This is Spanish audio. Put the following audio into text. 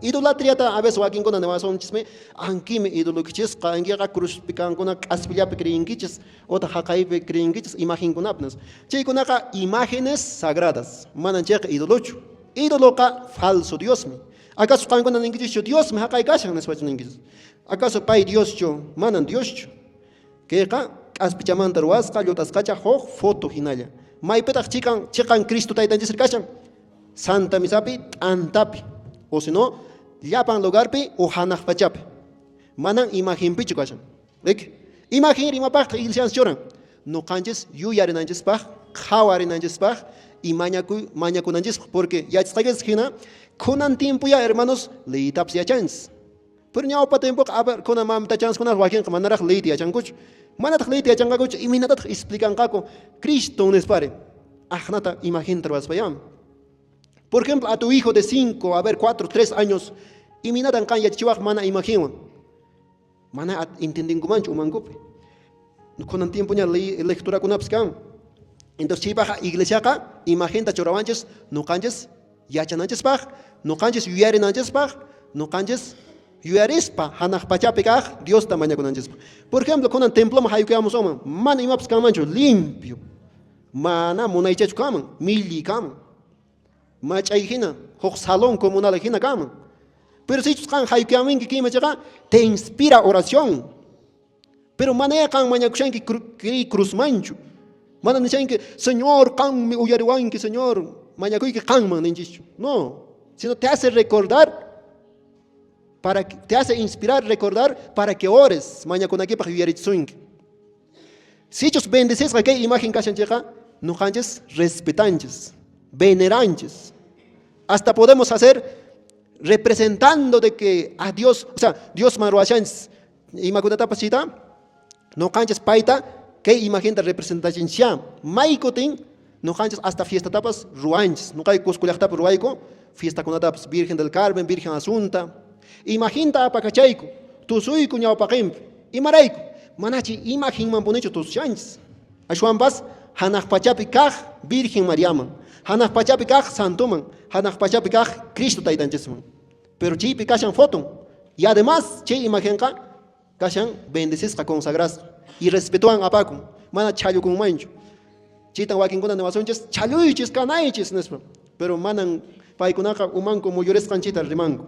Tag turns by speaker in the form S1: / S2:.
S1: idolatriata a veces wakin kuna nevason chisme ankime idolokichis kangiga cruz picancuna aspillape creinkichis ota haqaipe creinkichis imagen kunapnas chaykunaqa imágenes sagradas manancheqa idolochu idoloqa falso diosmi acaso qankuna ninkichis diosmi haqay kashan nespachu ninkichis acaso pay dioschu manan dioschu kayqa aspichamanta ruwasqa llutasqacha huk foto hinalla maypitaq chiqan Cristo taytanchis kashan Santa Misapi t'antapi o si no llapan lugarpi o hanaq pachapi manan imagen pichu kashan imagen rimapaq iglesias choran nuqanchis yuyarinanchispaq qhawarinanchispaq y mañakunanchispaq porque yachisqaykis hina kunan tiempo ya hermanos leyitapas yachanchis pero ñawpa tiempo a ver kunan mamita chanskunas wakinqa manaraq leyti yachankuchu manataq leyti yachanqakuchu iminatataq explicanqaku Cristo nespare ajnata imagen tarwaspayam. Por ejemplo, a tu hijo de 5, 4, 3 años, y minadan kan yachiwaq mana imagen. Mana entendin kumanchu umankupi. Kunan tiempo nya lectura kunaps kan. Entonces chipaqa iglesiaqa imagen ta chorawanchis no kanchis yachananchispaq, no kanchis yuyarinanchispaq, no kanchis yuyarispa hanaq pachapi kaq Dios ta mañakunanchispaq. Por ejemplo, kunan templo ma hayukayamos oma, mana imapas kanmanchu limpio. Mana munaychachu kaman, milli kaman. Machayhina, huk salón comunal hina kaman. Pero si kan hayukaminki kima chaqa te inspira oración. Pero manaya kan mañakushanki cruz manchu. Mana nishanki Señor kan mi uyariwanki Señor mañakuyki kanman ninchichu. No, sino te hace recordar te hace inspirar, recordar para que ores mañakunakipaq uyarichunki. Si ellos bendices que imagen kashanchiqa no kanches respetanches, veneranches. Hasta podemos hacer representando de que a Dios, o sea, Dios maruachans imakunata pasita, no canches paita, que imagen de representación sia, maikotin, no canches hasta fiesta tapas ruanches, no hay cusculiactap ruaico, fiesta con tapas Virgen del Carmen, Virgen Asunta, imaginta apacachaico, tu sui cuñao paquimp, y maraico, manachi imagen mamponicho tus chanches, ashuan bas, hanach pachapi kaj, Virgen Mariaman. Hanaq pachapi kaq santuman, hanaq pachapi kaq Cristo taytanchisman. Pero chaypi kashan foto. Y además, chay imagenqa kashan bendecesqa consagras y respetuan apakun. Mana challukun manchu. Chaytan wakinkuna niwasunchis challuychis kanaychis nespa. Pero manan paykunaqa umanku muyurisqan chayta rimanku.